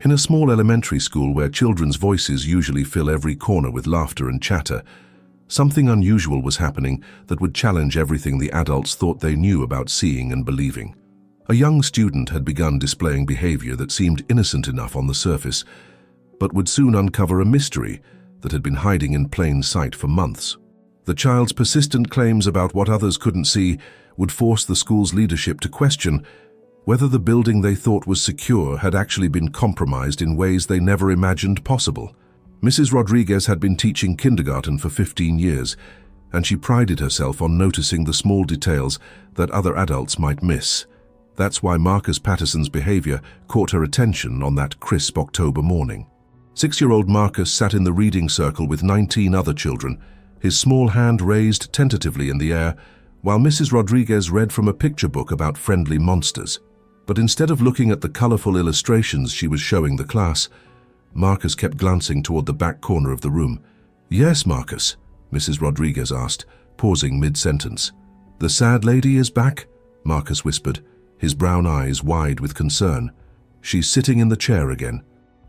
In a small elementary school where children's voices usually fill every corner with laughter and chatter, something unusual was happening that would challenge everything the adults thought they knew about seeing and believing. A young student had begun displaying behavior that seemed innocent enough on the surface, but would soon uncover a mystery that had been hiding in plain sight for months. The child's persistent claims about what others couldn't see would force the school's leadership to question whether the building they thought was secure had actually been compromised in ways they never imagined possible. Mrs. Rodriguez had been teaching kindergarten for 15 years, and she prided herself on noticing the small details that other adults might miss. That's why Marcus Patterson's behavior caught her attention on that crisp October morning. 6-year-old Marcus sat in the reading circle with 19 other children, his small hand raised tentatively in the air, while Mrs. Rodriguez read from a picture book about friendly monsters. But instead of looking at the colorful illustrations she was showing the class, Marcus kept glancing toward the back corner of the room. "Yes, Marcus," Mrs. Rodriguez asked, pausing mid-sentence. "The sad lady is back?" Marcus whispered, his brown eyes wide with concern. "She's sitting in the chair again."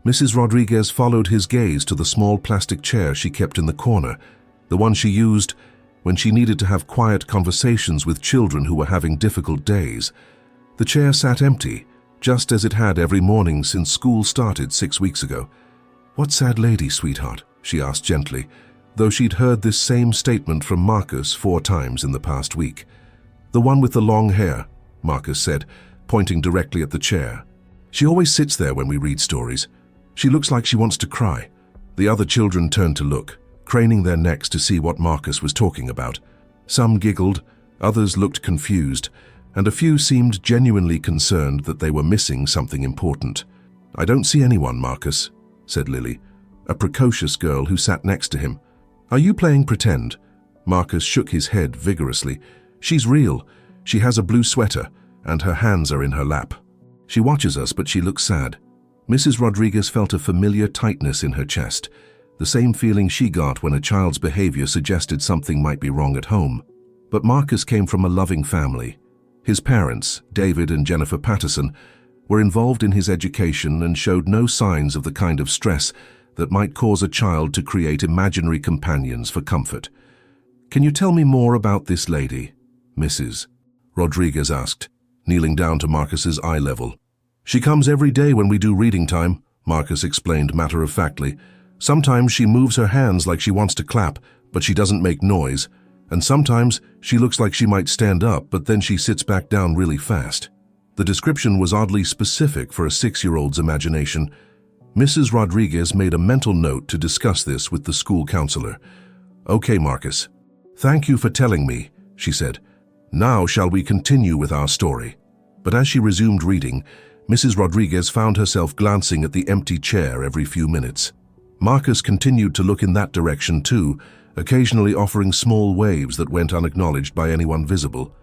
Mrs. Rodriguez followed his gaze to the small plastic chair she kept in the corner, the one she used when she needed to have quiet conversations with children who were having difficult days. The chair sat empty, just as it had every morning since school started 6 weeks ago. "What sad lady, sweetheart?" she asked gently, though she'd heard this same statement from Marcus 4 times in the past week. "The one with the long hair," Marcus said, pointing directly at the chair. "She always sits there when we read stories. She looks like she wants to cry." The other children turned to look, craning their necks to see what Marcus was talking about. Some giggled, others looked confused, and a few seemed genuinely concerned that they were missing something important. "I don't see anyone, Marcus," said Lily, a precocious girl who sat next to him. "Are you playing pretend?" Marcus shook his head vigorously. "She's real. She has a blue sweater, and her hands are in her lap. She watches us, but she looks sad." Mrs. Rodriguez felt a familiar tightness in her chest, the same feeling she got when a child's behavior suggested something might be wrong at home. But Marcus came from a loving family. His parents, David and Jennifer Patterson, were involved in his education and showed no signs of the kind of stress that might cause a child to create imaginary companions for comfort. "Can you tell me more about this lady, Mrs.?" Rodriguez asked, kneeling down to Marcus's eye level. "She comes every day when we do reading time," Marcus explained matter-of-factly. "Sometimes she moves her hands like she wants to clap, but she doesn't make noise. And sometimes she looks like she might stand up, but then she sits back down really fast." The description was oddly specific for a 6-year-old's imagination. Mrs. Rodriguez made a mental note to discuss this with the school counselor. "Okay, Marcus. Thank you for telling me," she said. "Now shall we continue with our story?" But as she resumed reading, Mrs. Rodriguez found herself glancing at the empty chair every few minutes. Marcus continued to look in that direction too, occasionally offering small waves that went unacknowledged by anyone visible.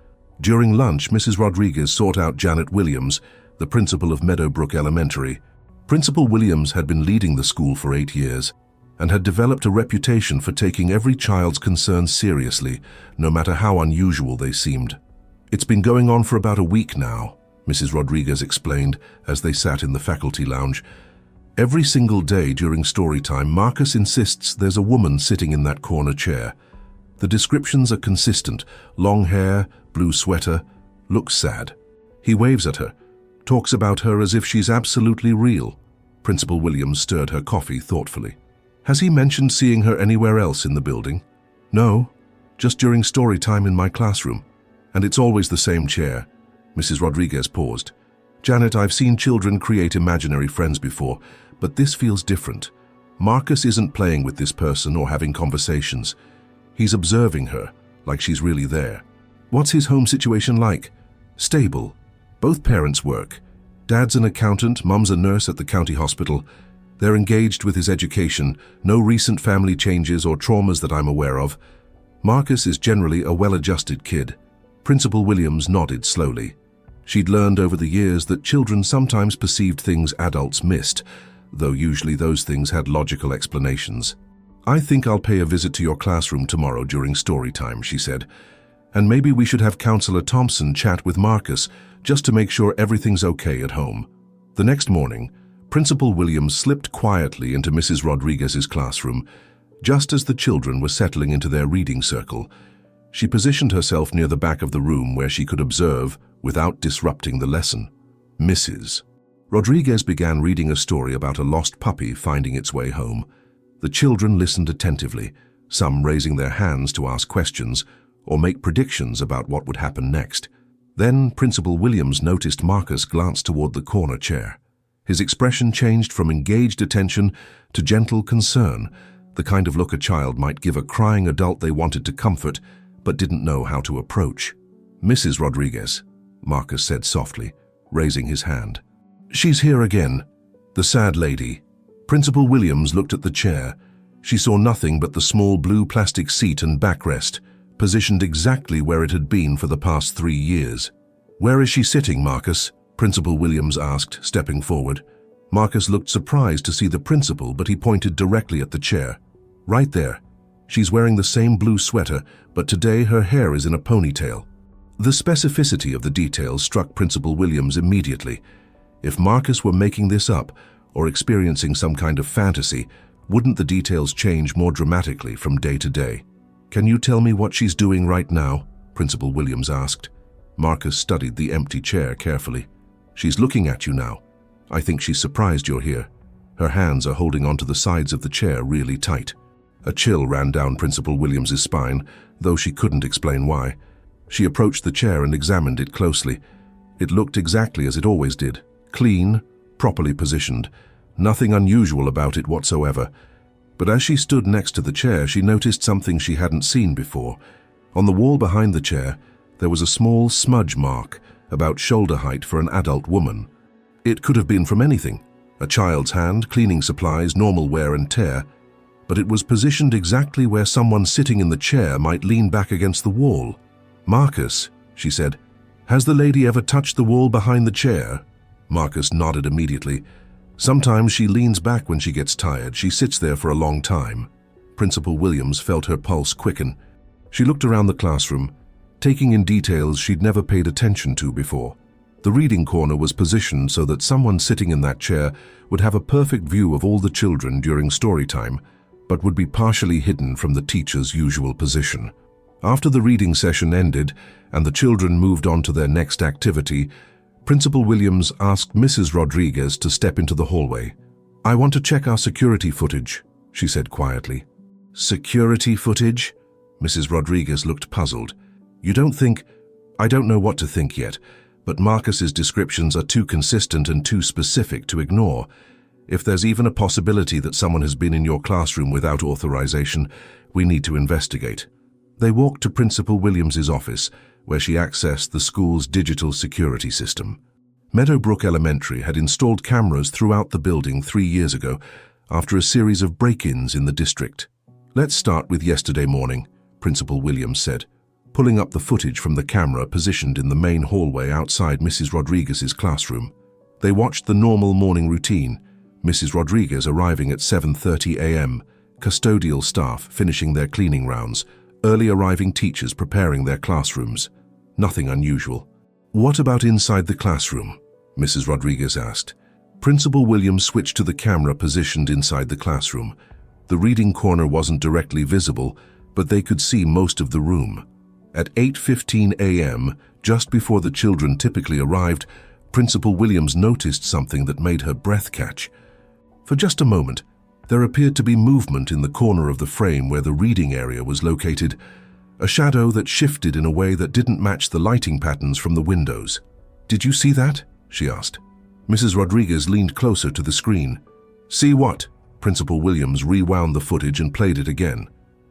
During lunch, Mrs. Rodriguez sought out Janet Williams, the principal of Meadowbrook Elementary. Principal Williams had been leading the school for 8 years and had developed a reputation for taking every child's concerns seriously, no matter how unusual they seemed. "It's been going on for about a week now," Mrs. Rodriguez explained as they sat in the faculty lounge. "Every single day during story time, Marcus insists there's a woman sitting in that corner chair. The descriptions are consistent: long hair, blue sweater, looks sad. He waves at her, talks about her as if she's absolutely real." Principal Williams stirred her coffee thoughtfully. "Has he mentioned seeing her anywhere else in the building?" "No, just during story time in my classroom. And it's always the same chair." Mrs. Rodriguez paused. "Janet, I've seen children create imaginary friends before, but this feels different. Marcus isn't playing with this person or having conversations. He's observing her, like she's really there." "What's his home situation like?" "Stable. Both parents work. Dad's an accountant, Mum's a nurse at the county hospital. They're engaged with his education, no recent family changes or traumas that I'm aware of. Marcus is generally a well-adjusted kid." Principal Williams nodded slowly. She'd learned over the years that children sometimes perceived things adults missed, though usually those things had logical explanations. "I think I'll pay a visit to your classroom tomorrow during story time," she said. "And maybe we should have Counselor Thompson chat with Marcus just to make sure everything's okay at home." The next morning, Principal Williams slipped quietly into Mrs. Rodriguez's classroom, just as the children were settling into their reading circle. She positioned herself near the back of the room where she could observe without disrupting the lesson. Mrs. Rodriguez began reading a story about a lost puppy finding its way home. The children listened attentively, some raising their hands to ask questions or make predictions about what would happen next. Then Principal Williams noticed Marcus glance toward the corner chair. His expression changed from engaged attention to gentle concern, the kind of look a child might give a crying adult they wanted to comfort but didn't know how to approach. "Mrs. Rodriguez," Marcus said softly, raising his hand. "She's here again, the sad lady." Principal Williams looked at the chair. She saw nothing but the small blue plastic seat and backrest, positioned exactly where it had been for the past 3 years. "Where is she sitting, Marcus?" Principal Williams asked, stepping forward. Marcus looked surprised to see the principal, but he pointed directly at the chair. "Right there. She's wearing the same blue sweater, but today her hair is in a ponytail." The specificity of the details struck Principal Williams immediately. If Marcus were making this up or experiencing some kind of fantasy, wouldn't the details change more dramatically from day to day? "Can you tell me what she's doing right now?" Principal Williams asked. Marcus studied the empty chair carefully. "She's looking at you now. I think she's surprised you're here." Her hands are holding onto the sides of the chair really tight. A chill ran down Principal Williams's spine, though she couldn't explain why. She approached the chair and examined it closely. It looked exactly as it always did. Clean, properly positioned. Nothing unusual about it whatsoever. But as she stood next to the chair, she noticed something she hadn't seen before. On the wall behind the chair, there was a small smudge mark, about shoulder height for an adult woman. It could have been from anything. A child's hand, cleaning supplies, normal wear and tear. But it was positioned exactly where someone sitting in the chair might lean back against the wall. "Marcus," she said, "has the lady ever touched the wall behind the chair?" Marcus nodded immediately. "Sometimes she leans back when she gets tired. She sits there for a long time." Principal Williams felt her pulse quicken. She looked around the classroom, taking in details she'd never paid attention to before. The reading corner was positioned so that someone sitting in that chair would have a perfect view of all the children during story time, but would be partially hidden from the teacher's usual position. After the reading session ended and the children moved on to their next activity, Principal Williams asked Mrs. Rodriguez to step into the hallway. "I want to check our security footage," she said quietly. "Security footage?" Mrs. Rodriguez looked puzzled. "You don't think—" "I don't know what to think yet, but Marcus's descriptions are too consistent and too specific to ignore. If there's even a possibility that someone has been in your classroom without authorization, we need to investigate." They walked to Principal Williams's office, where she accessed the school's digital security system. Meadowbrook Elementary had installed cameras throughout the building 3 years ago, after a series of break-ins in the district. "Let's start with yesterday morning," Principal Williams said, pulling up the footage from the camera positioned in the main hallway outside Mrs. Rodriguez's classroom. They watched the normal morning routine, Mrs. Rodriguez arriving at 7:30 a.m., custodial staff finishing their cleaning rounds, early arriving teachers preparing their classrooms. Nothing unusual. "What about inside the classroom?" Mrs. Rodriguez asked. Principal Williams switched to the camera positioned inside the classroom. The reading corner wasn't directly visible, but they could see most of the room. At 8:15 a.m., just before the children typically arrived, Principal Williams noticed something that made her breath catch. For just a moment, there appeared to be movement in the corner of the frame where the reading area was located, a shadow that shifted in a way that didn't match the lighting patterns from the windows. "Did you see that?" she asked. Mrs. Rodriguez leaned closer to the screen. "See what?" Principal Williams rewound the footage and played it again.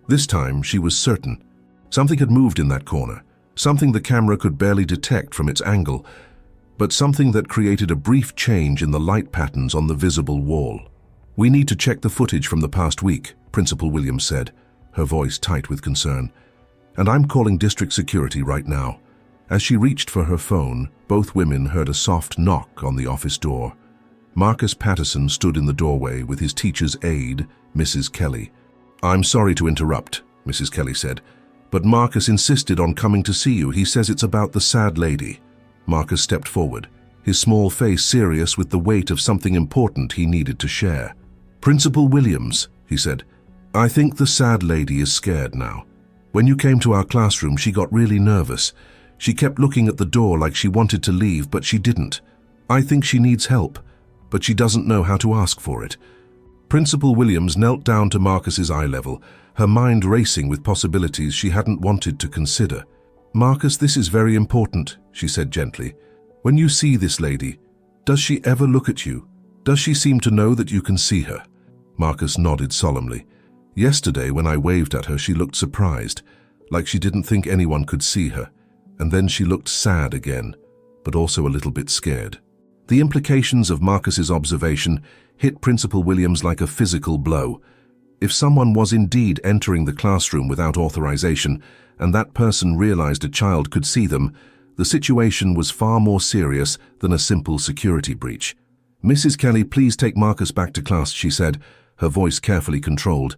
This time, she was certain. Something had moved in that corner, something the camera could barely detect from its angle, but something that created a brief change in the light patterns on the visible wall. "We need to check the footage from the past week," Principal Williams said, her voice tight with concern. "And I'm calling district security right now." As she reached for her phone, both women heard a soft knock on the office door. Marcus Patterson stood in the doorway with his teacher's aide, Mrs. Kelly. "I'm sorry to interrupt," Mrs. Kelly said, "but Marcus insisted on coming to see you. He says it's about the sad lady." Marcus stepped forward, his small face serious with the weight of something important he needed to share. "Principal Williams," he said, "I think the sad lady is scared now. When you came to our classroom, she got really nervous. She kept looking at the door like she wanted to leave, but she didn't. I think she needs help, but she doesn't know how to ask for it." Principal Williams knelt down to Marcus's eye level, her mind racing with possibilities she hadn't wanted to consider. "Marcus, this is very important," she said gently. "When you see this lady, does she ever look at you? Does she seem to know that you can see her?" Marcus nodded solemnly. "Yesterday, when I waved at her, she looked surprised, like she didn't think anyone could see her. And then she looked sad again, but also a little bit scared." The implications of Marcus's observation hit Principal Williams like a physical blow. If someone was indeed entering the classroom without authorization, and that person realized a child could see them, the situation was far more serious than a simple security breach. "Mrs. Kelly, please take Marcus back to class," she said, her voice carefully controlled.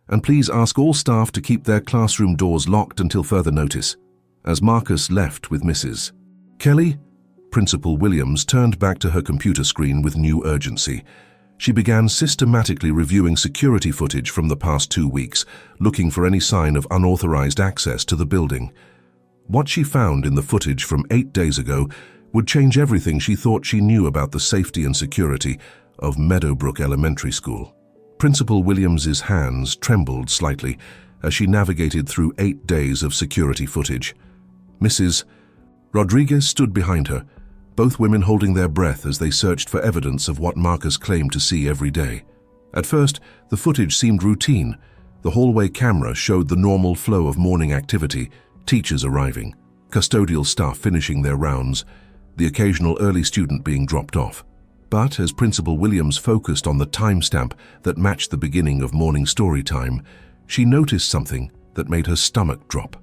"And please ask all staff to keep their classroom doors locked until further notice." As Marcus left with Mrs. Kelly, Principal Williams turned back to her computer screen with new urgency. She began systematically reviewing security footage from the past 2 weeks, looking for any sign of unauthorized access to the building. What she found in the footage from 8 days ago would change everything she thought she knew about the safety and security of Meadowbrook Elementary School. Principal Williams's hands trembled slightly as she navigated through 8 days of security footage. Mrs. Rodriguez stood behind her, both women holding their breath as they searched for evidence of what Marcus claimed to see every day. At first, the footage seemed routine. The hallway camera showed the normal flow of morning activity, teachers arriving, custodial staff finishing their rounds, the occasional early student being dropped off. But as Principal Williams focused on the timestamp that matched the beginning of morning story time, she noticed something that made her stomach drop.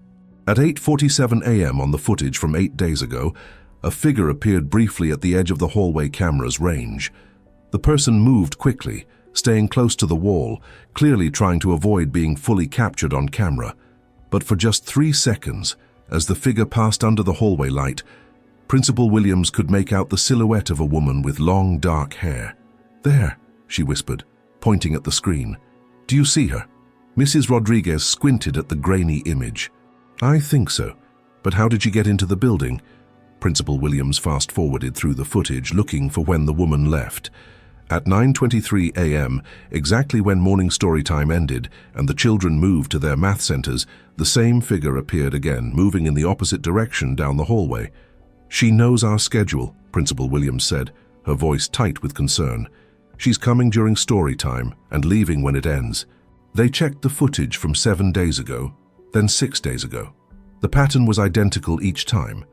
At 8:47 a.m. on the footage from 8 days ago, a figure appeared briefly at the edge of the hallway camera's range. The person moved quickly, staying close to the wall, clearly trying to avoid being fully captured on camera. But for just 3 seconds, as the figure passed under the hallway light, Principal Williams could make out the silhouette of a woman with long, dark hair. "There," she whispered, pointing at the screen. "Do you see her?" Mrs. Rodriguez squinted at the grainy image. "I think so. But how did she get into the building?" Principal Williams fast-forwarded through the footage, looking for when the woman left. At 9:23 a.m., exactly when morning story time ended and the children moved to their math centers, the same figure appeared again, moving in the opposite direction down the hallway. "She knows our schedule," Principal Williams said, her voice tight with concern. "She's coming during story time and leaving when it ends." They checked the footage from 7 days ago, then 6 days ago. The pattern was identical each time.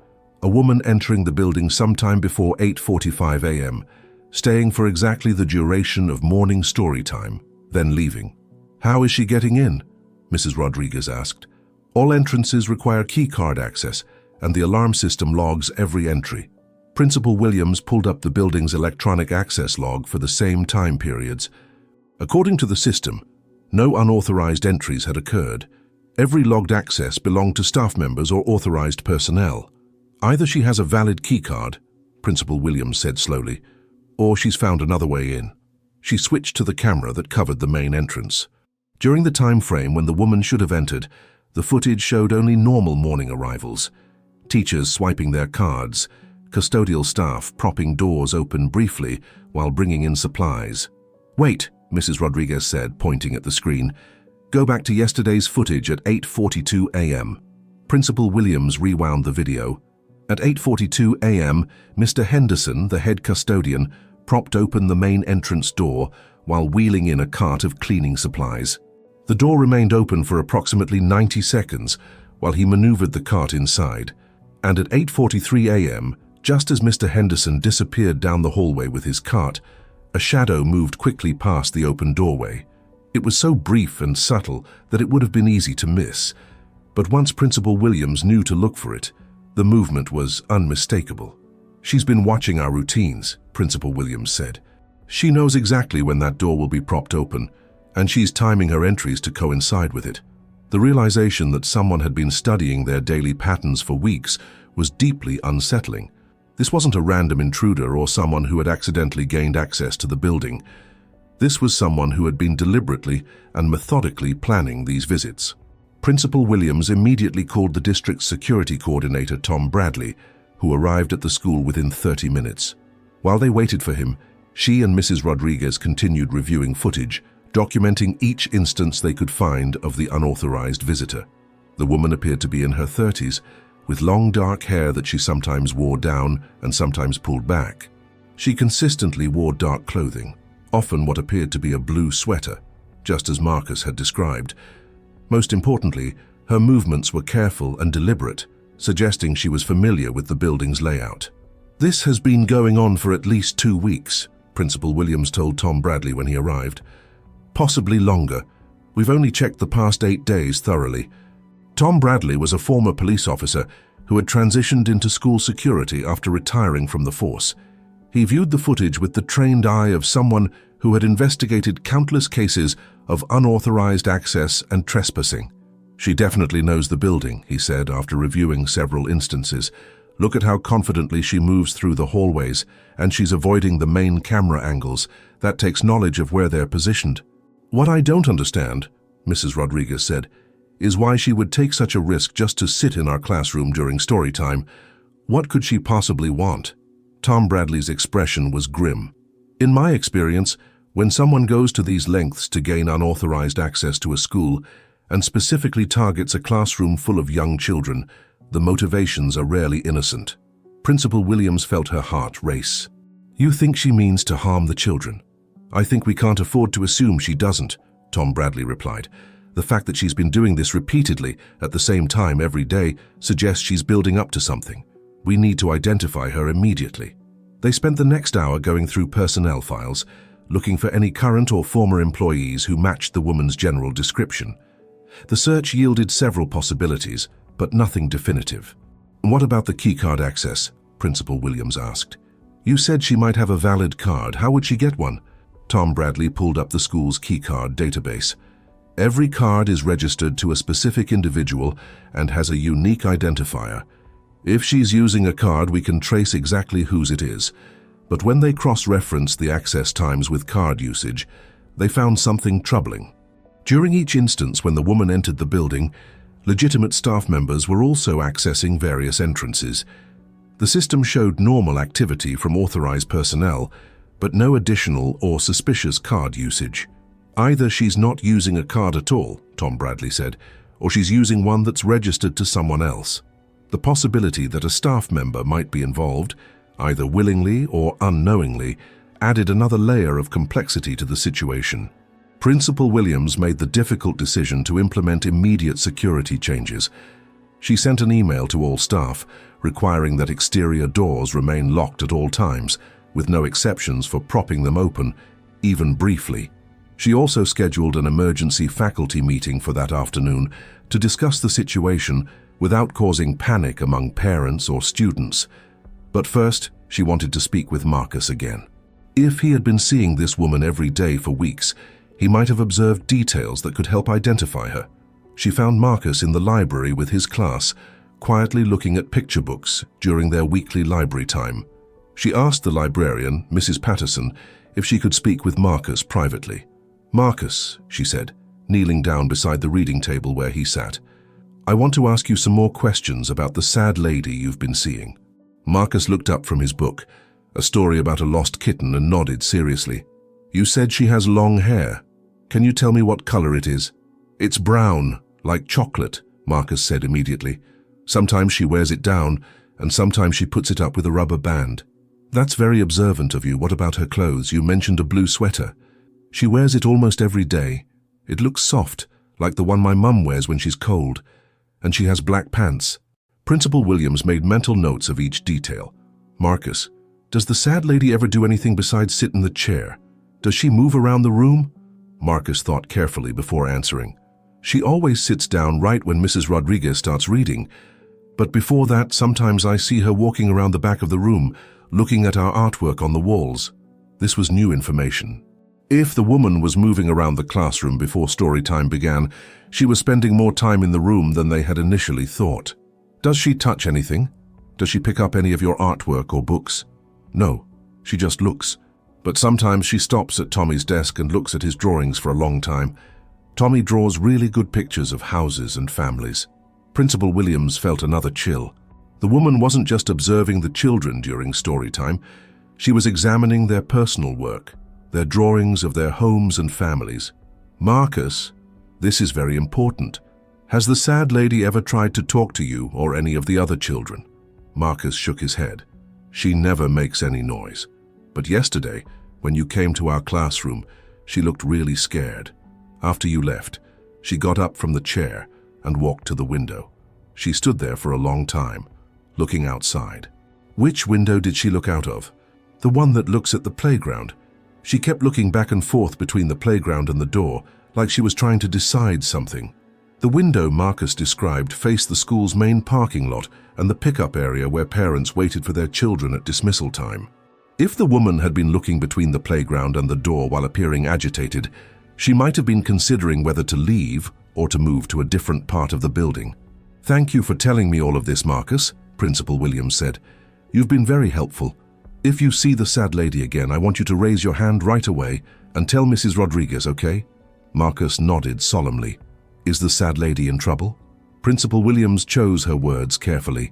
A woman entering the building sometime before 8:45 a.m., staying for exactly the duration of morning story time, then leaving. "How is she getting in?" Mrs. Rodriguez asked. "All entrances require keycard access, and the alarm system logs every entry." Principal Williams pulled up the building's electronic access log for the same time periods. According to the system, no unauthorized entries had occurred. Every logged access belonged to staff members or authorized personnel. "Either she has a valid keycard," Principal Williams said slowly, "or she's found another way in." She switched to the camera that covered the main entrance. During the time frame when the woman should have entered, the footage showed only normal morning arrivals. Teachers swiping their cards, custodial staff propping doors open briefly while bringing in supplies. "Wait," Mrs. Rodriguez said, pointing at the screen. "Go back to yesterday's footage at 8:42 a.m. Principal Williams rewound the video. At 8:42 a.m., Mr. Henderson, the head custodian, propped open the main entrance door while wheeling in a cart of cleaning supplies. The door remained open for approximately 90 seconds while he maneuvered the cart inside. And at 8:43 a.m., just as Mr. Henderson disappeared down the hallway with his cart, a shadow moved quickly past the open doorway. It was so brief and subtle that it would have been easy to miss. But once Principal Williams knew to look for it, the movement was unmistakable. "She's been watching our routines," Principal Williams said. "She knows exactly when that door will be propped open, and she's timing her entries to coincide with it." The realization that someone had been studying their daily patterns for weeks was deeply unsettling. This wasn't a random intruder or someone who had accidentally gained access to the building. This was someone who had been deliberately and methodically planning these visits. Principal Williams immediately called the district's security coordinator, Tom Bradley, who arrived at the school within 30 minutes. While they waited for him, she and Mrs. Rodriguez continued reviewing footage, documenting each instance they could find of the unauthorized visitor. The woman appeared to be in her 30s, with long dark hair that she sometimes wore down and sometimes pulled back. She consistently wore dark clothing, often what appeared to be a blue sweater, just as Marcus had described. Most importantly, her movements were careful and deliberate, suggesting she was familiar with the building's layout. "This has been going on for at least 2 weeks," Principal Williams told Tom Bradley when he arrived. "Possibly longer. We've only checked the past 8 days thoroughly." Tom Bradley was a former police officer who had transitioned into school security after retiring from the force. He viewed the footage with the trained eye of someone who had investigated countless cases of unauthorized access and trespassing. "She definitely knows the building," he said after reviewing several instances. "Look at how confidently she moves through the hallways, and she's avoiding the main camera angles. That takes knowledge of where they're positioned." "What I don't understand," Mrs. Rodriguez said, "is why she would take such a risk just to sit in our classroom during story time. What could she possibly want?" Tom Bradley's expression was grim. "In my experience, when someone goes to these lengths to gain unauthorized access to a school and specifically targets a classroom full of young children, the motivations are rarely innocent." Principal Williams felt her heart race. "You think she means to harm the children?" "I think we can't afford to assume she doesn't," Tom Bradley replied. "The fact that she's been doing this repeatedly at the same time every day suggests she's building up to something. We need to identify her immediately." They spent the next hour going through personnel files, looking for any current or former employees who matched the woman's general description. The search yielded several possibilities, but nothing definitive. "What about the keycard access?" Principal Williams asked. "You said she might have a valid card. How would she get one?" Tom Bradley pulled up the school's keycard database. "Every card is registered to a specific individual and has a unique identifier. If she's using a card, we can trace exactly whose it is. But when they cross-referenced the access times with card usage, they found something troubling. During each instance when the woman entered the building, legitimate staff members were also accessing various entrances. The system showed normal activity from authorized personnel, but no additional or suspicious card usage. "Either she's not using a card at all," Tom Bradley said, "or she's using one that's registered to someone else." The possibility that a staff member might be involved, either willingly or unknowingly, added another layer of complexity to the situation. Principal Williams made the difficult decision to implement immediate security changes. She sent an email to all staff, requiring that exterior doors remain locked at all times, with no exceptions for propping them open, even briefly. She also scheduled an emergency faculty meeting for that afternoon to discuss the situation without causing panic among parents or students. But first, she wanted to speak with Marcus again. If he had been seeing this woman every day for weeks, he might have observed details that could help identify her. She found Marcus in the library with his class, quietly looking at picture books during their weekly library time. She asked the librarian, Mrs. Patterson, if she could speak with Marcus privately. "Marcus," she said, kneeling down beside the reading table where he sat, "I want to ask you some more questions about the sad lady you've been seeing." Marcus looked up from his book, a story about a lost kitten, and nodded seriously. "You said she has long hair. Can you tell me what color it is?" "It's brown, like chocolate," Marcus said immediately. "Sometimes she wears it down, and sometimes she puts it up with a rubber band." "That's very observant of you. What about her clothes? You mentioned a blue sweater." "She wears it almost every day. It looks soft, like the one my mum wears when she's cold. And she has black pants." Principal Williams made mental notes of each detail. "Marcus, does the sad lady ever do anything besides sit in the chair? Does she move around the room?" Marcus thought carefully before answering. "She always sits down right when Mrs. Rodriguez starts reading. But before that, sometimes I see her walking around the back of the room, looking at our artwork on the walls." This was new information. If the woman was moving around the classroom before story time began, she was spending more time in the room than they had initially thought. "Does she touch anything?" Does she pick up any of your artwork or books? No, she just looks. But sometimes she stops at Tommy's desk and looks at his drawings for a long time. Tommy draws really good pictures of houses and families. Principal Williams felt another chill. The woman wasn't just observing the children during story time. She was examining their personal work, their drawings of their homes and families. Marcus, this is very important. Has the sad lady ever tried to talk to you or any of the other children? Marcus shook his head. She never makes any noise. But yesterday, when you came to our classroom, she looked really scared. After you left, she got up from the chair and walked to the window. She stood there for a long time, looking outside. Which window did she look out of? The one that looks at the playground. She kept looking back and forth between the playground and the door, like she was trying to decide something. The window Marcus described faced the school's main parking lot and the pickup area where parents waited for their children at dismissal time. If the woman had been looking between the playground and the door while appearing agitated, she might have been considering whether to leave or to move to a different part of the building. "Thank you for telling me all of this, Marcus," Principal Williams said. "You've been very helpful. If you see the sad lady again, I want you to raise your hand right away and tell Mrs. Rodriguez, okay?" Marcus nodded solemnly. "Is the sad lady in trouble?" Principal Williams chose her words carefully.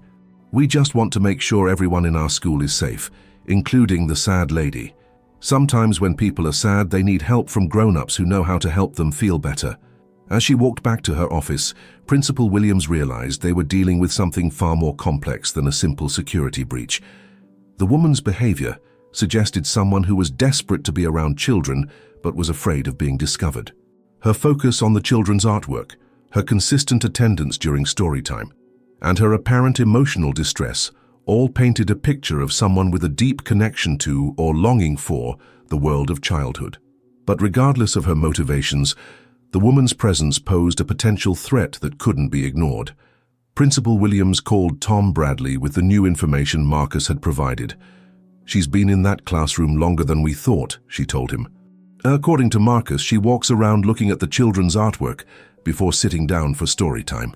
"We just want to make sure everyone in our school is safe, including the sad lady. Sometimes when people are sad, they need help from grown-ups who know how to help them feel better." As she walked back to her office, Principal Williams realized they were dealing with something far more complex than a simple security breach. The woman's behavior suggested someone who was desperate to be around children but was afraid of being discovered. Her focus on the children's artwork, her consistent attendance during story time, and her apparent emotional distress all painted a picture of someone with a deep connection to or longing for the world of childhood. But regardless of her motivations, the woman's presence posed a potential threat that couldn't be ignored. Principal Williams called Tom Bradley with the new information Marcus had provided. "She's been in that classroom longer than we thought," she told him. "According to Marcus, she walks around looking at the children's artwork before sitting down for story time.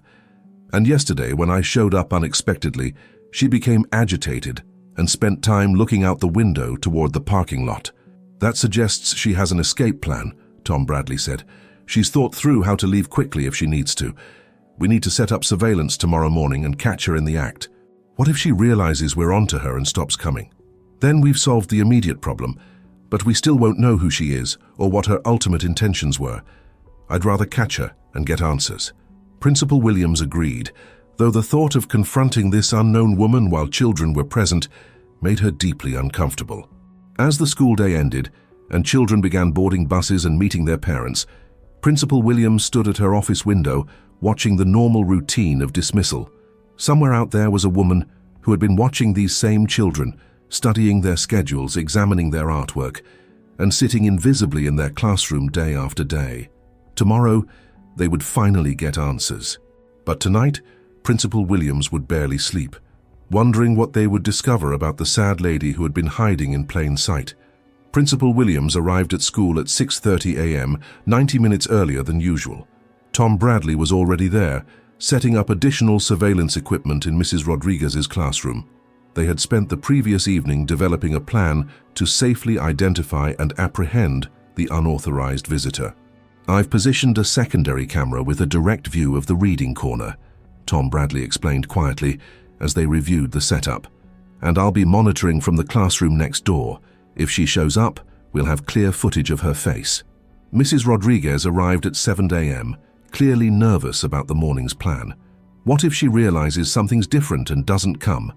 And yesterday, when I showed up unexpectedly, she became agitated and spent time looking out the window toward the parking lot. That suggests she has an escape plan," Tom Bradley said. "She's thought through how to leave quickly if she needs to. We need to set up surveillance tomorrow morning and catch her in the act. What if she realizes we're onto her and stops coming? Then we've solved the immediate problem, but we still won't know who she is or what her ultimate intentions were. I'd rather catch her and get answers." Principal Williams agreed, though the thought of confronting this unknown woman while children were present made her deeply uncomfortable. As the school day ended and children began boarding buses and meeting their parents, Principal Williams stood at her office window watching the normal routine of dismissal. Somewhere out there was a woman who had been watching these same children, studying their schedules, examining their artwork, and sitting invisibly in their classroom day after day. Tomorrow, they would finally get answers. But tonight, Principal Williams would barely sleep, wondering what they would discover about the sad lady who had been hiding in plain sight. Principal Williams arrived at school at 6:30 a.m., 90 minutes earlier than usual. Tom Bradley was already there, setting up additional surveillance equipment in Mrs. Rodriguez's classroom. They had spent the previous evening developing a plan to safely identify and apprehend the unauthorized visitor. "I've positioned a secondary camera with a direct view of the reading corner," Tom Bradley explained quietly as they reviewed the setup. "And I'll be monitoring from the classroom next door. If she shows up, we'll have clear footage of her face." Mrs. Rodriguez arrived at 7 a.m., clearly nervous about the morning's plan. "What if she realizes something's different and doesn't come?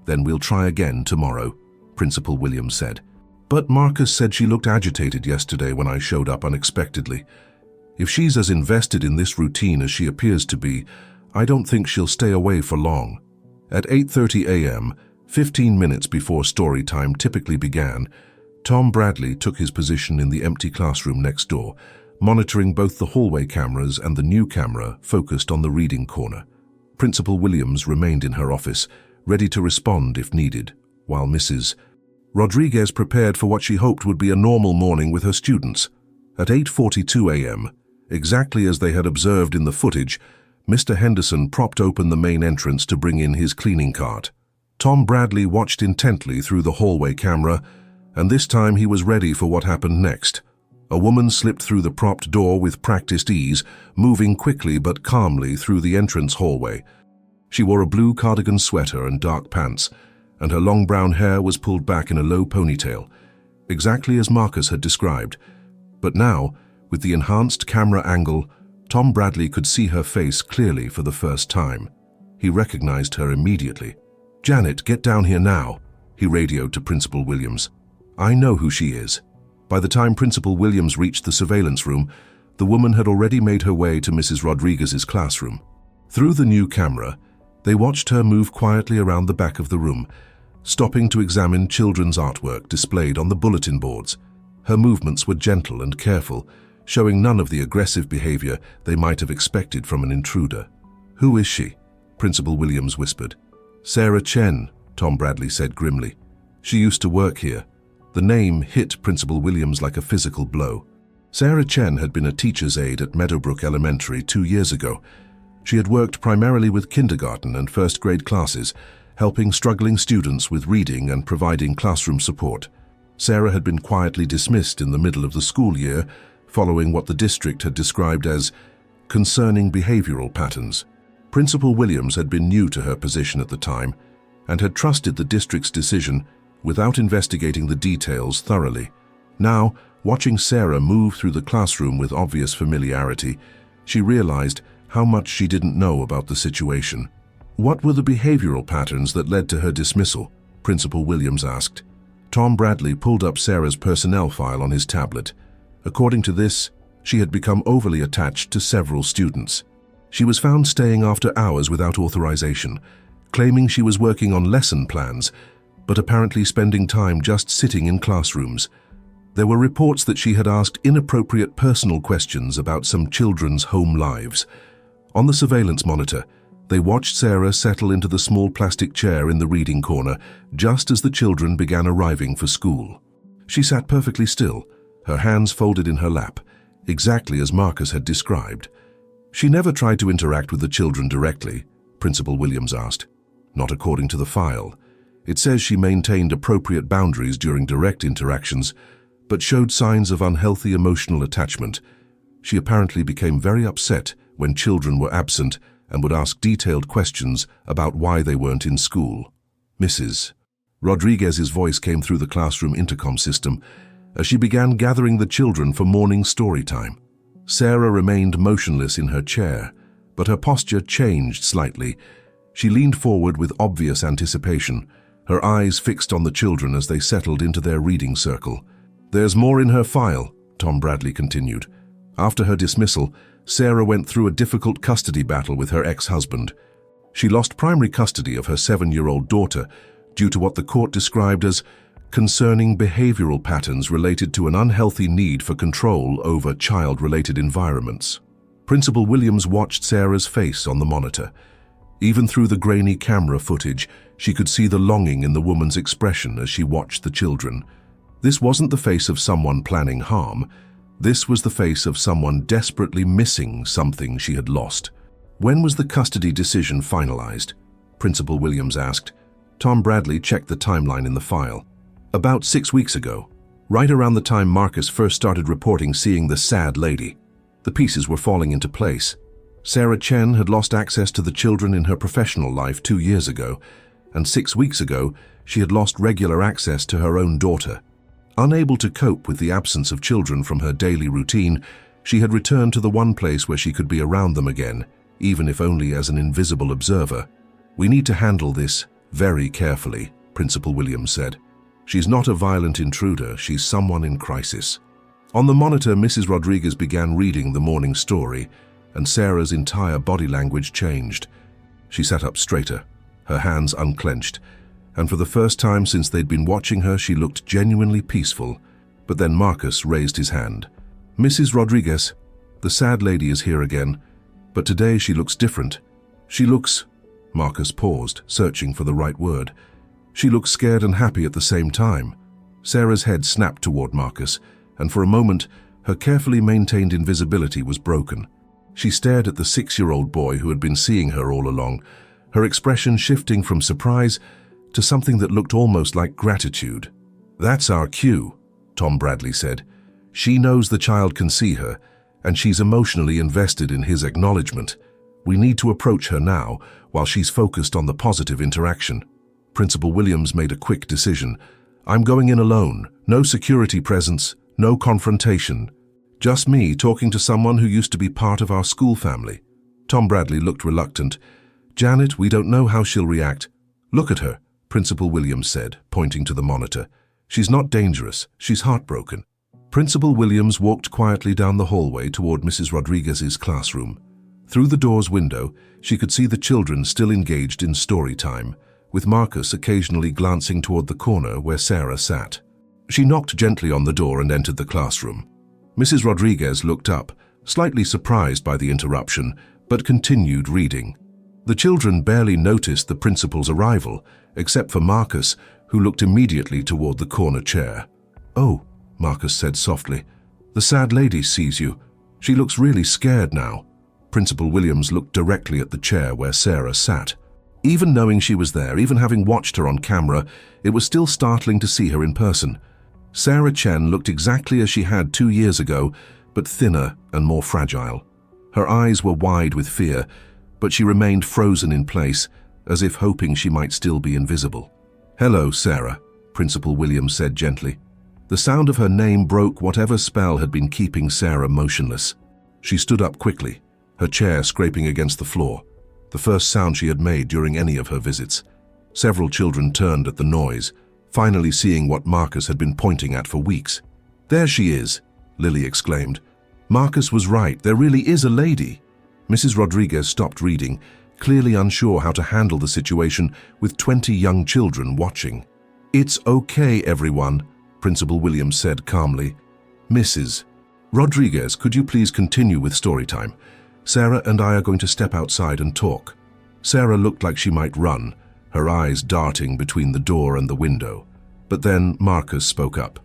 Then we'll try again tomorrow," Principal Williams said. "But Marcus said she looked agitated yesterday when I showed up unexpectedly. If she's as invested in this routine as she appears to be, I don't think she'll stay away for long." At 8:30 a.m., 15 minutes before story time typically began, Tom Bradley took his position in the empty classroom next door, monitoring both the hallway cameras and the new camera focused on the reading corner. Principal Williams remained in her office, ready to respond if needed, while Mrs. Rodriguez prepared for what she hoped would be a normal morning with her students. At 8:42 a.m., exactly as they had observed in the footage, Mr. Henderson propped open the main entrance to bring in his cleaning cart. Tom Bradley watched intently through the hallway camera, and this time he was ready for what happened next. A woman slipped through the propped door with practiced ease, moving quickly but calmly through the entrance hallway. She wore a blue cardigan sweater and dark pants, and her long brown hair was pulled back in a low ponytail, exactly as Marcus had described. But now, with the enhanced camera angle, Tom Bradley could see her face clearly for the first time. He recognized her immediately. "Janet, get down here now," he radioed to Principal Williams. "I know who she is." By the time Principal Williams reached the surveillance room, the woman had already made her way to Mrs. Rodriguez's classroom. Through the new camera, they watched her move quietly around the back of the room, stopping to examine children's artwork displayed on the bulletin boards. Her movements were gentle and careful, showing none of the aggressive behavior they might have expected from an intruder. "Who is she?" Principal Williams whispered. "Sarah Chen," Tom Bradley said grimly. "She used to work here." The name hit Principal Williams like a physical blow. Sarah Chen had been a teacher's aide at Meadowbrook Elementary 2 years ago. She had worked primarily with kindergarten and first-grade classes, helping struggling students with reading and providing classroom support. Sarah had been quietly dismissed in the middle of the school year, following what the district had described as concerning behavioral patterns. Principal Williams had been new to her position at the time and had trusted the district's decision without investigating the details thoroughly. Now, watching Sarah move through the classroom with obvious familiarity, she realized how much she didn't know about the situation. "What were the behavioral patterns that led to her dismissal?" Principal Williams asked. Tom Bradley pulled up Sarah's personnel file on his tablet. According to this, she had become overly attached to several students. She was found staying after hours without authorization, claiming she was working on lesson plans, but apparently spending time just sitting in classrooms. There were reports that she had asked inappropriate personal questions about some children's home lives. On the surveillance monitor, they watched Sarah settle into the small plastic chair in the reading corner just as the children began arriving for school. She sat perfectly still, her hands folded in her lap, exactly as Marcus had described. "She never tried to interact with the children directly?" Principal Williams asked. "Not according to the file. It says she maintained appropriate boundaries during direct interactions, but showed signs of unhealthy emotional attachment. She apparently became very upset when children were absent and would ask detailed questions about why they weren't in school." Mrs. Rodriguez's voice came through the classroom intercom system as she began gathering the children for morning story time. Sarah remained motionless in her chair, but her posture changed slightly. She leaned forward with obvious anticipation, her eyes fixed on the children as they settled into their reading circle. "There's more in her file," Tom Bradley continued. After her dismissal, Sarah went through a difficult custody battle with her ex-husband. She lost primary custody of her 7-year-old daughter due to what the court described as concerning behavioral patterns related to an unhealthy need for control over child-related environments. Principal Williams watched Sarah's face on the monitor. Even through the grainy camera footage, she could see the longing in the woman's expression as she watched the children. This wasn't the face of someone planning harm. This was the face of someone desperately missing something she had lost. "When was the custody decision finalized?" Principal Williams asked. Tom Bradley checked the timeline in the file. "About 6 weeks ago, right around the time Marcus first started reporting seeing the sad lady." The pieces were falling into place. Sarah Chen had lost access to the children in her professional life 2 years ago, and 6 weeks ago, she had lost regular access to her own daughter. Unable to cope with the absence of children from her daily routine, she had returned to the one place where she could be around them again, even if only as an invisible observer. "We need to handle this very carefully," Principal Williams said. "She's not a violent intruder, she's someone in crisis." On the monitor, Mrs. Rodriguez began reading the morning story, and Sarah's entire body language changed. She sat up straighter, her hands unclenched, and for the first time since they'd been watching her, she looked genuinely peaceful. But then Marcus raised his hand. "Mrs. Rodriguez, the sad lady is here again, but today she looks different. She looks—" Marcus paused, searching for the right word. "She looks scared and happy at the same time." Sarah's head snapped toward Marcus, and for a moment, her carefully maintained invisibility was broken. She stared at the 6-year-old boy who had been seeing her all along, her expression shifting from surprise to something that looked almost like gratitude. "That's our cue," Tom Bradley said. "She knows the child can see her, and she's emotionally invested in his acknowledgement. We need to approach her now, while she's focused on the positive interaction." Principal Williams made a quick decision. "I'm going in alone. No security presence, no confrontation. Just me talking to someone who used to be part of our school family." Tom Bradley looked reluctant. "Janet, we don't know how she'll react." "Look at her," Principal Williams said, pointing to the monitor. "She's not dangerous. She's heartbroken." Principal Williams walked quietly down the hallway toward Mrs. Rodriguez's classroom. Through the door's window, she could see the children still engaged in story time, with Marcus occasionally glancing toward the corner where Sarah sat. She knocked gently on the door and entered the classroom. Mrs. Rodriguez looked up, slightly surprised by the interruption, but continued reading. The children barely noticed the principal's arrival, except for Marcus, who looked immediately toward the corner chair. "Oh," Marcus said softly, "the sad lady sees you. She looks really scared now." Principal Williams looked directly at the chair where Sarah sat. Even knowing she was there, even having watched her on camera, it was still startling to see her in person. Sarah Chen looked exactly as she had 2 years ago, but thinner and more fragile. Her eyes were wide with fear, but she remained frozen in place, as if hoping she might still be invisible. "Hello, Sarah," Principal Williams said gently. The sound of her name broke whatever spell had been keeping Sarah motionless. She stood up quickly, her chair scraping against the floor, the first sound she had made during any of her visits. Several children turned at the noise, finally seeing what Marcus had been pointing at for weeks. "There she is," Lily exclaimed. "Marcus was right, there really is a lady." Mrs. Rodriguez stopped reading, clearly unsure how to handle the situation with 20 young children watching. "It's okay, everyone," Principal Williams said calmly. "Mrs. Rodriguez, could you please continue with story time? Sarah and I are going to step outside and talk." Sarah looked like she might run, her eyes darting between the door and the window. But then Marcus spoke up.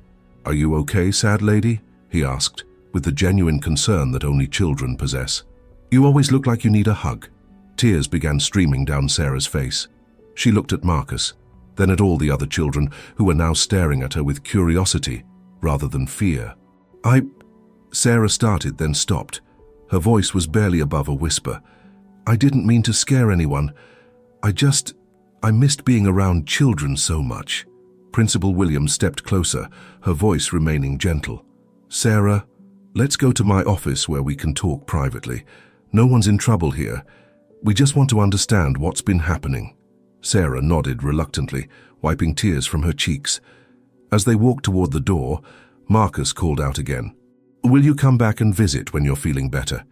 "Are you okay, sad lady?" he asked, with the genuine concern that only children possess. "You always look like you need a hug." Tears began streaming down Sarah's face. She looked at Marcus, then at all the other children who were now staring at her with curiosity rather than fear. Sarah started, then stopped. Her voice was barely above a whisper. "I didn't mean to scare anyone. I missed being around children so much." Principal Williams stepped closer, her voice remaining gentle. "Sarah, let's go to my office where we can talk privately. No one's in trouble here. We just want to understand what's been happening." Sarah nodded reluctantly, wiping tears from her cheeks. As they walked toward the door, Marcus called out again. "Will you come back and visit when you're feeling better?"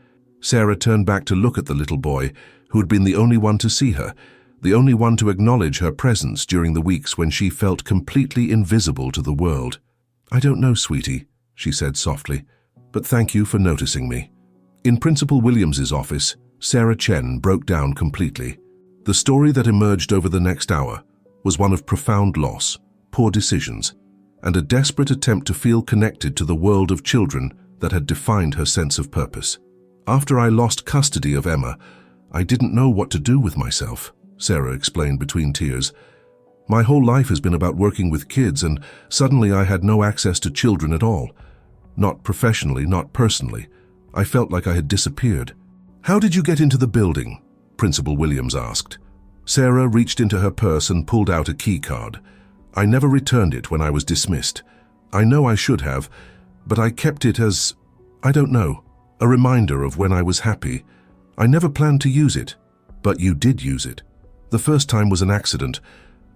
Sarah turned back to look at the little boy, who had been the only one to see her, the only one to acknowledge her presence during the weeks when she felt completely invisible to the world. "I don't know, sweetie," she said softly, "but thank you for noticing me." In Principal Williams's office, Sarah Chen broke down completely. The story that emerged over the next hour was one of profound loss, poor decisions, and a desperate attempt to feel connected to the world of children that had defined her sense of purpose. "After I lost custody of Emma, I didn't know what to do with myself," Sarah explained between tears. "My whole life has been about working with kids, and suddenly I had no access to children at all. Not professionally, not personally. I felt like I had disappeared." "How did you get into the building?" Principal Williams asked. Sarah reached into her purse and pulled out a key card. "I never returned it when I was dismissed. I know I should have, but I kept it as, I don't know, a reminder of when I was happy. I never planned to use it." "But you did use it." "The first time was an accident.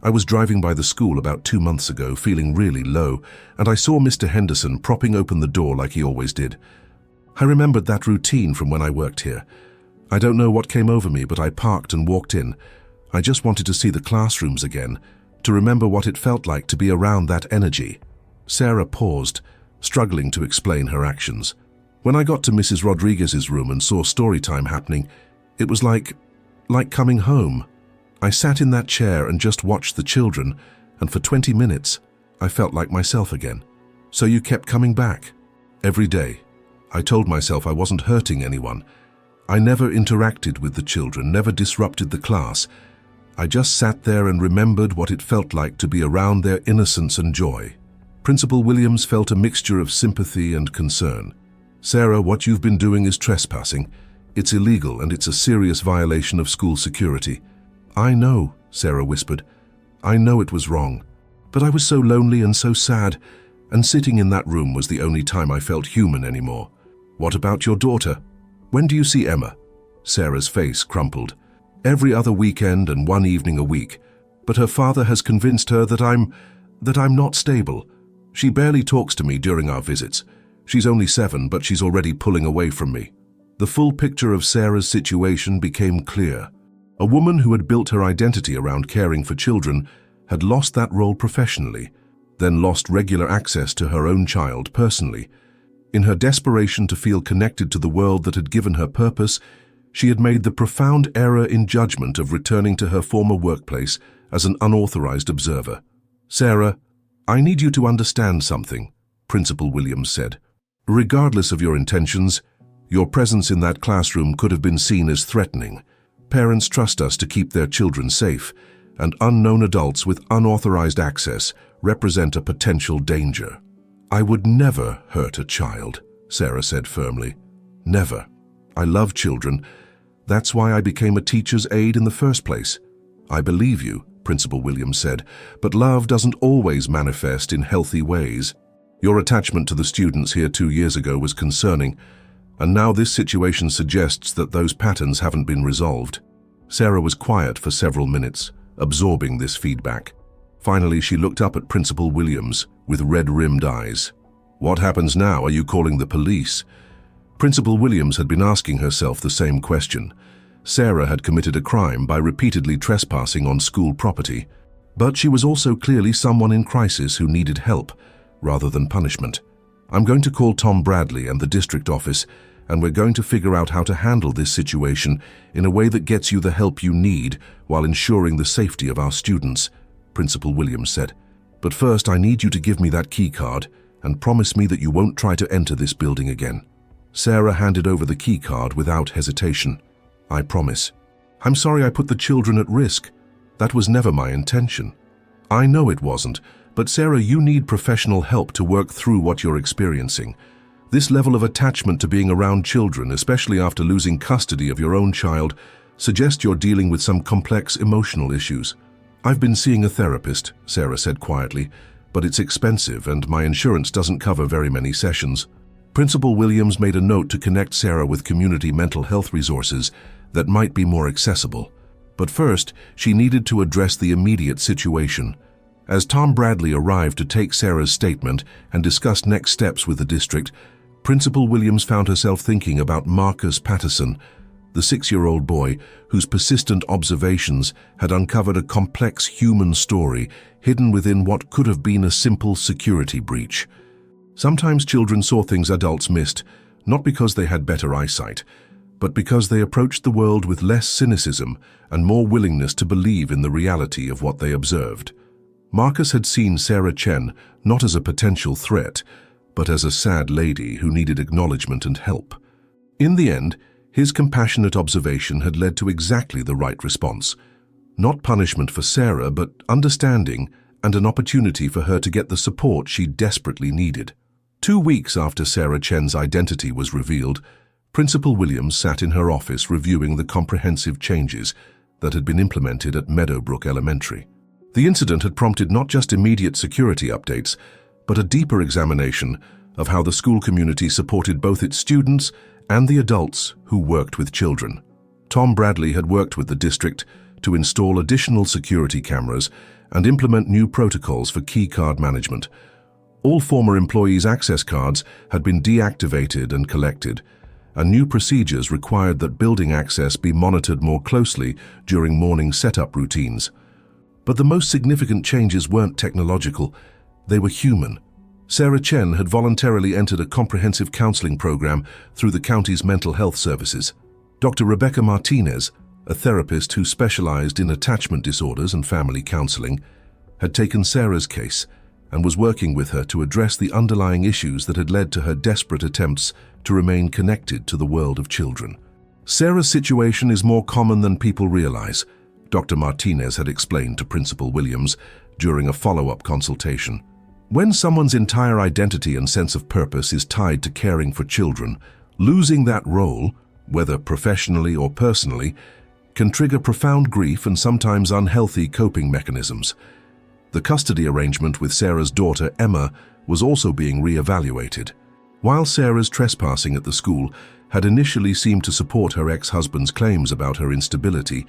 I was driving by the school about 2 months ago, feeling really low, and I saw Mr. Henderson propping open the door like he always did. I remembered that routine from when I worked here. I don't know what came over me, but I parked and walked in. I just wanted to see the classrooms again, to remember what it felt like to be around that energy." Sarah paused, struggling to explain her actions. "When I got to Mrs. Rodriguez's room and saw story time happening, it was like coming home. I sat in that chair and just watched the children, and for 20 minutes, I felt like myself again." "So you kept coming back?" "Every day. I told myself I wasn't hurting anyone. I never interacted with the children, never disrupted the class. I just sat there and remembered what it felt like to be around their innocence and joy. Principal Williams felt a mixture of sympathy and concern. Sarah, what you've been doing is trespassing. It's illegal and it's a serious violation of school security. I know, Sarah whispered. I know it was wrong. But I was so lonely and so sad, and sitting in that room was the only time I felt human anymore. What about your daughter? When do you see Emma? Sarah's face crumpled. Every other weekend and one evening a week. But her father has convinced her that I'm not stable. She barely talks to me during our visits. She's only 7, but she's already pulling away from me. The full picture of Sarah's situation became clear. A woman who had built her identity around caring for children had lost that role professionally, then lost regular access to her own child personally. In her desperation to feel connected to the world that had given her purpose, she had made the profound error in judgment of returning to her former workplace as an unauthorized observer. Sarah, I need you to understand something, Principal Williams said. Regardless of your intentions, your presence in that classroom could have been seen as threatening. Parents trust us to keep their children safe, and unknown adults with unauthorized access represent a potential danger. I would never hurt a child, Sarah said firmly. Never. I love children. That's why I became a teacher's aide in the first place. I believe you, Principal Williams said, but love doesn't always manifest in healthy ways. Your attachment to the students here 2 years ago was concerning, and now this situation suggests that those patterns haven't been resolved. Sarah was quiet for several minutes, absorbing this feedback. Finally, she looked up at Principal Williams with red-rimmed eyes. What happens now? Are you calling the police? Principal Williams had been asking herself the same question. Sarah had committed a crime by repeatedly trespassing on school property, but she was also clearly someone in crisis who needed help, rather than punishment. I'm going to call Tom Bradley and the district office, and we're going to figure out how to handle this situation in a way that gets you the help you need while ensuring the safety of our students, Principal Williams said. But first, I need you to give me that key card and promise me that you won't try to enter this building again. Sarah handed over the key card without hesitation. I promise. I'm sorry I put the children at risk. That was never my intention. I know it wasn't, but Sarah, you need professional help to work through what you're experiencing. This level of attachment to being around children, especially after losing custody of your own child, suggests you're dealing with some complex emotional issues. I've been seeing a therapist, Sarah said quietly, but it's expensive and my insurance doesn't cover very many sessions. Principal Williams made a note to connect Sarah with community mental health resources that might be more accessible. But first, she needed to address the immediate situation. As Tom Bradley arrived to take Sarah's statement and discuss next steps with the district, Principal Williams found herself thinking about Marcus Patterson, the 6-year-old boy whose persistent observations had uncovered a complex human story hidden within what could have been a simple security breach. Sometimes children saw things adults missed, not because they had better eyesight, but because they approached the world with less cynicism and more willingness to believe in the reality of what they observed. Marcus had seen Sarah Chen not as a potential threat, but as a sad lady who needed acknowledgement and help. In the end, his compassionate observation had led to exactly the right response. Not punishment for Sarah, but understanding and an opportunity for her to get the support she desperately needed. 2 weeks after Sarah Chen's identity was revealed, Principal Williams sat in her office reviewing the comprehensive changes that had been implemented at Meadowbrook Elementary. The incident had prompted not just immediate security updates, but a deeper examination of how the school community supported both its students and the adults who worked with children. Tom Bradley had worked with the district to install additional security cameras and implement new protocols for key card management. All former employees' access cards had been deactivated and collected, and new procedures required that building access be monitored more closely during morning setup routines. But the most significant changes weren't technological, they were human. Sarah Chen had voluntarily entered a comprehensive counseling program through the county's mental health services. Dr. Rebecca Martinez, a therapist who specialized in attachment disorders and family counseling, had taken Sarah's case and was working with her to address the underlying issues that had led to her desperate attempts to remain connected to the world of children. Sarah's situation is more common than people realize. Dr. Martinez had explained to Principal Williams during a follow-up consultation. When someone's entire identity and sense of purpose is tied to caring for children, losing that role, whether professionally or personally, can trigger profound grief and sometimes unhealthy coping mechanisms. The custody arrangement with Sarah's daughter, Emma, was also being re-evaluated. While Sarah's trespassing at the school had initially seemed to support her ex-husband's claims about her instability,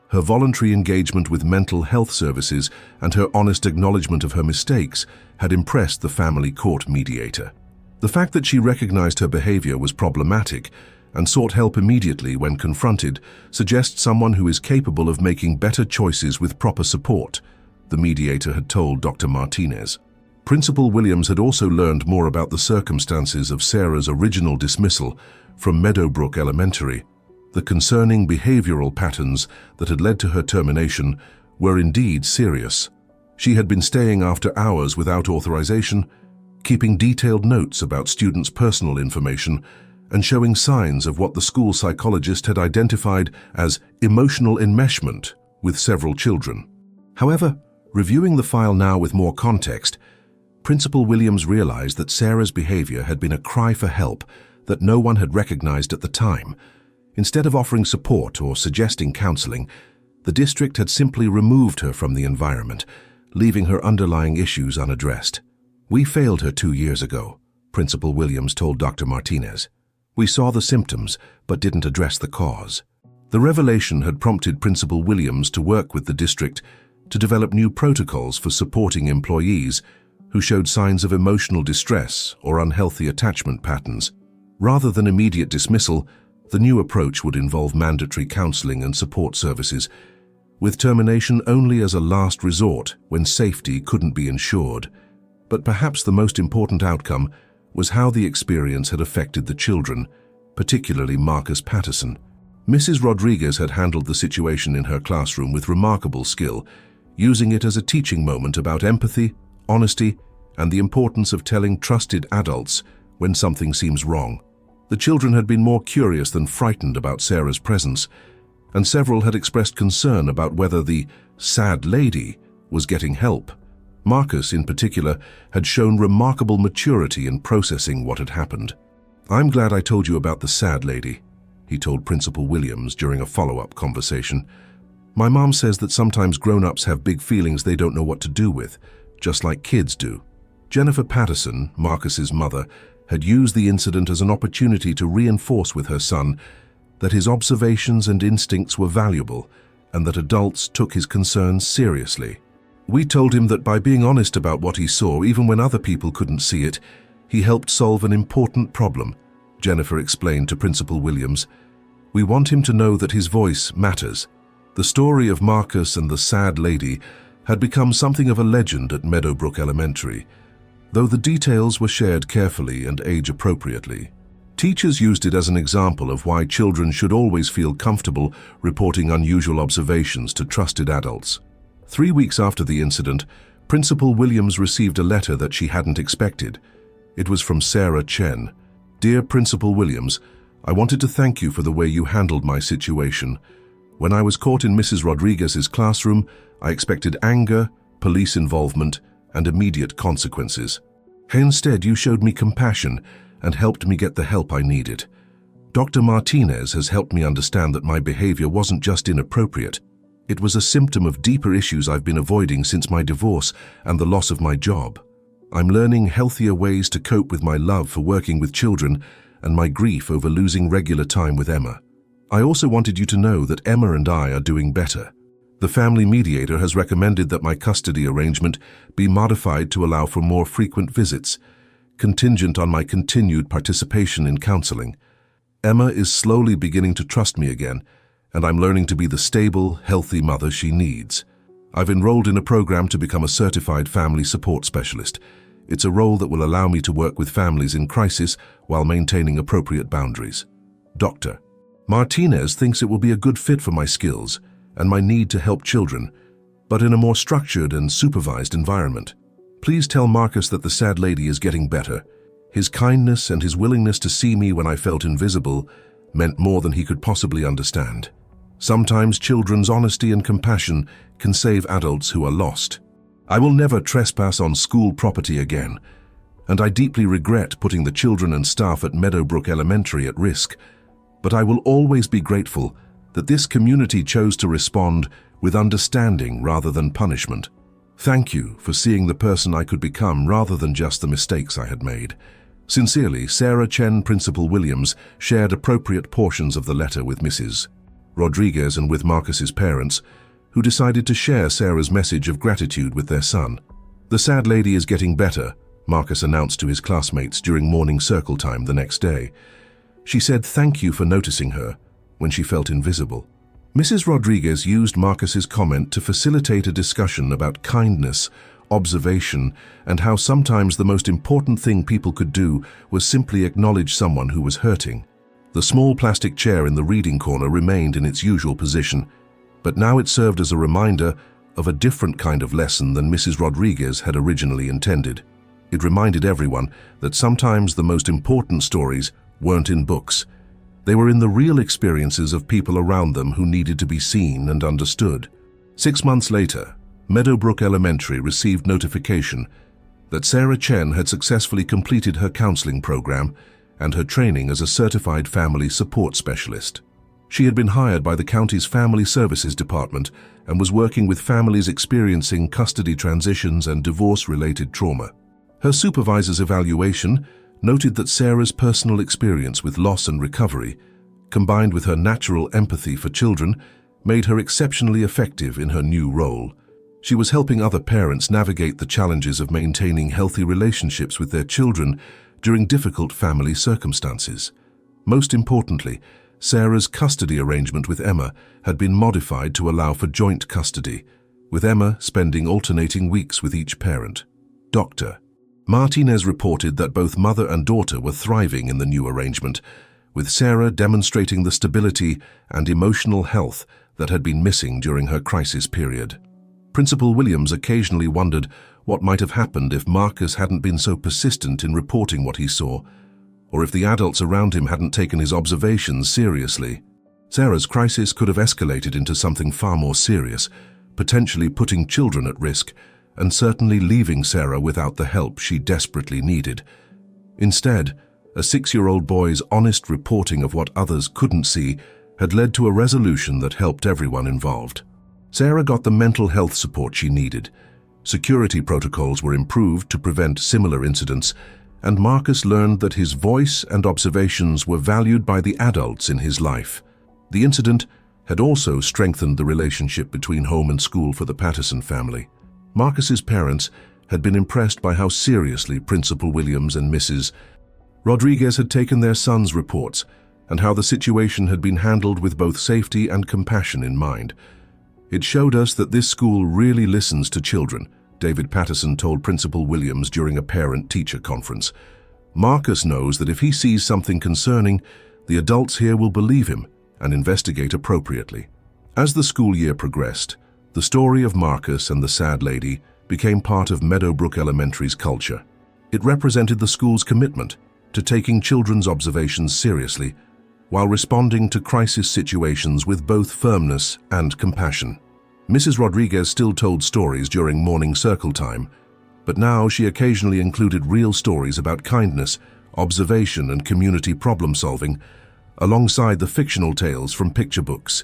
her voluntary engagement with mental health services and her honest acknowledgement of her mistakes had impressed the family court mediator. The fact that she recognized her behavior was problematic and sought help immediately when confronted suggests someone who is capable of making better choices with proper support, the mediator had told Dr. Martinez. Principal Williams had also learned more about the circumstances of Sarah's original dismissal from Meadowbrook Elementary. The concerning behavioral patterns that had led to her termination were indeed serious. She had been staying after hours without authorization, keeping detailed notes about students' personal information, and showing signs of what the school psychologist had identified as emotional enmeshment with several children. However, reviewing the file now with more context, Principal Williams realized that Sarah's behavior had been a cry for help that no one had recognized at the time. Instead of offering support or suggesting counseling, the district had simply removed her from the environment, leaving her underlying issues unaddressed. "We failed her 2 years ago," Principal Williams told Dr. Martinez. "We saw the symptoms, but didn't address the cause." The revelation had prompted Principal Williams to work with the district to develop new protocols for supporting employees who showed signs of emotional distress or unhealthy attachment patterns. Rather than immediate dismissal, the new approach would involve mandatory counseling and support services, with termination only as a last resort when safety couldn't be ensured. But perhaps the most important outcome was how the experience had affected the children, particularly Marcus Patterson. Mrs. Rodriguez had handled the situation in her classroom with remarkable skill, using it as a teaching moment about empathy, honesty, and the importance of telling trusted adults when something seems wrong. The children had been more curious than frightened about Sarah's presence, and several had expressed concern about whether the sad lady was getting help. Marcus, in particular, had shown remarkable maturity in processing what had happened. "I'm glad I told you about the sad lady," he told Principal Williams during a follow-up conversation. "My mom says that sometimes grown-ups have big feelings they don't know what to do with, just like kids do." Jennifer Patterson, Marcus's mother, had used the incident as an opportunity to reinforce with her son that his observations and instincts were valuable and that adults took his concerns seriously. "We told him that by being honest about what he saw, even when other people couldn't see it, he helped solve an important problem," Jennifer explained to Principal Williams. "We want him to know that his voice matters." The story of Marcus and the sad lady had become something of a legend at Meadowbrook Elementary, though the details were shared carefully and age-appropriately. Teachers used it as an example of why children should always feel comfortable reporting unusual observations to trusted adults. 3 weeks after the incident, Principal Williams received a letter that she hadn't expected. It was from Sarah Chen. "Dear Principal Williams, I wanted to thank you for the way you handled my situation. When I was caught in Mrs. Rodriguez's classroom, I expected anger, police involvement, and immediate consequences. Instead, you showed me compassion and helped me get the help I needed. Dr. Martinez has helped me understand that my behavior wasn't just inappropriate. It was a symptom of deeper issues I've been avoiding since my divorce and the loss of my job. I'm learning healthier ways to cope with my love for working with children and my grief over losing regular time with Emma. I also wanted you to know that Emma and I are doing better. The family mediator has recommended that my custody arrangement be modified to allow for more frequent visits, contingent on my continued participation in counseling. Emma is slowly beginning to trust me again, and I'm learning to be the stable, healthy mother she needs. I've enrolled in a program to become a certified family support specialist. It's a role that will allow me to work with families in crisis while maintaining appropriate boundaries. Dr. Martinez thinks it will be a good fit for my skills and my need to help children, but in a more structured and supervised environment. Please tell Marcus that the sad lady is getting better. His kindness and his willingness to see me when I felt invisible meant more than he could possibly understand. Sometimes children's honesty and compassion can save adults who are lost. I will never trespass on school property again, and I deeply regret putting the children and staff at Meadowbrook Elementary at risk, but I will always be grateful that this community chose to respond with understanding rather than punishment. Thank you for seeing the person I could become rather than just the mistakes I had made. Sincerely, Sarah Chen. Principal Williams shared appropriate portions of the letter with Mrs. Rodriguez and with Marcus's parents, who decided to share Sarah's message of gratitude with their son. "The sad lady is getting better," Marcus announced to his classmates during morning circle time the next day. "She said thank you for noticing her when she felt invisible." Mrs. Rodriguez used Marcus's comment to facilitate a discussion about kindness, observation, and how sometimes the most important thing people could do was simply acknowledge someone who was hurting. The small plastic chair in the reading corner remained in its usual position, but now it served as a reminder of a different kind of lesson than Mrs. Rodriguez had originally intended. It reminded everyone that sometimes the most important stories weren't in books. They were in the real experiences of people around them who needed to be seen and understood. 6 months later, Meadowbrook Elementary received notification that Sarah Chen had successfully completed her counseling program and her training as a certified family support specialist. She had been hired by the county's Family Services Department and was working with families experiencing custody transitions and divorce-related trauma. Her supervisor's evaluation noted that Sarah's personal experience with loss and recovery, combined with her natural empathy for children, made her exceptionally effective in her new role. She was helping other parents navigate the challenges of maintaining healthy relationships with their children during difficult family circumstances. Most importantly, Sarah's custody arrangement with Emma had been modified to allow for joint custody, with Emma spending alternating weeks with each parent. Dr. Martinez reported that both mother and daughter were thriving in the new arrangement, with Sarah demonstrating the stability and emotional health that had been missing during her crisis period. Principal Williams occasionally wondered what might have happened if Marcus hadn't been so persistent in reporting what he saw, or if the adults around him hadn't taken his observations seriously. Sarah's crisis could have escalated into something far more serious, potentially putting children at risk, and certainly leaving Sarah without the help she desperately needed. Instead, a 6-year-old boy's honest reporting of what others couldn't see had led to a resolution that helped everyone involved. Sarah got the mental health support she needed. Security protocols were improved to prevent similar incidents, and Marcus learned that his voice and observations were valued by the adults in his life. The incident had also strengthened the relationship between home and school for the Patterson family. Marcus's parents had been impressed by how seriously Principal Williams and Mrs. Rodriguez had taken their son's reports and how the situation had been handled with both safety and compassion in mind. "It showed us that this school really listens to children," David Patterson told Principal Williams during a parent-teacher conference. "Marcus knows that if he sees something concerning, the adults here will believe him and investigate appropriately." As the school year progressed, the story of Marcus and the sad lady became part of Meadowbrook Elementary's culture. It represented the school's commitment to taking children's observations seriously while responding to crisis situations with both firmness and compassion. Mrs. Rodriguez still told stories during morning circle time, but now she occasionally included real stories about kindness, observation, and community problem-solving, alongside the fictional tales from picture books.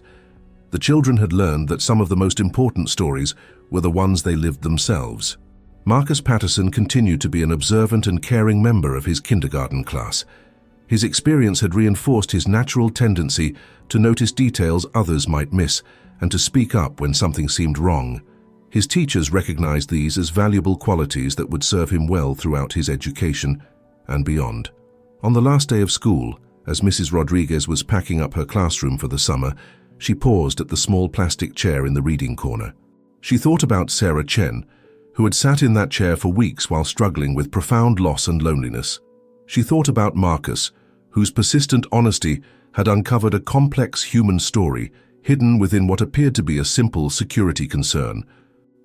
The children had learned that some of the most important stories were the ones they lived themselves. Marcus Patterson continued to be an observant and caring member of his kindergarten class. His experience had reinforced his natural tendency to notice details others might miss and to speak up when something seemed wrong. His teachers recognized these as valuable qualities that would serve him well throughout his education and beyond. On the last day of school, as Mrs. Rodriguez was packing up her classroom for the summer, she paused at the small plastic chair in the reading corner. She thought about Sarah Chen, who had sat in that chair for weeks while struggling with profound loss and loneliness. She thought about Marcus, whose persistent honesty had uncovered a complex human story hidden within what appeared to be a simple security concern.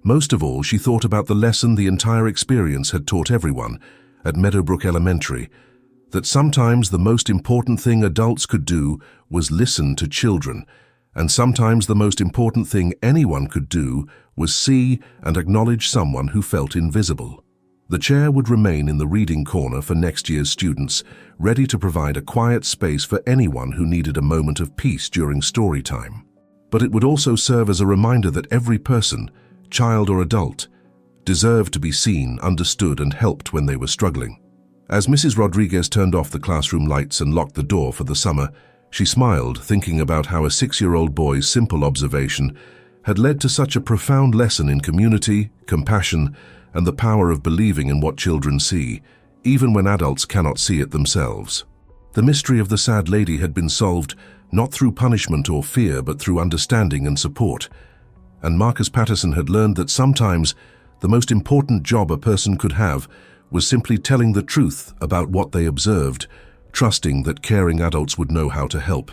Most of all, she thought about the lesson the entire experience had taught everyone at Meadowbrook Elementary, that sometimes the most important thing adults could do was listen to children, And sometimes the most important thing anyone could do was see and acknowledge someone who felt invisible. The chair would remain in the reading corner for next year's students, ready to provide a quiet space for anyone who needed a moment of peace during story time. But it would also serve as a reminder that every person, child or adult, deserved to be seen, understood, and helped when they were struggling. As Mrs. Rodriguez turned off the classroom lights and locked the door for the summer, she smiled, thinking about how a 6-year-old boy's simple observation had led to such a profound lesson in community, compassion, and the power of believing in what children see, even when adults cannot see it themselves. The mystery of the sad lady had been solved not through punishment or fear, but through understanding and support. And Marcus Patterson had learned that sometimes the most important job a person could have was simply telling the truth about what they observed, trusting that caring adults would know how to help.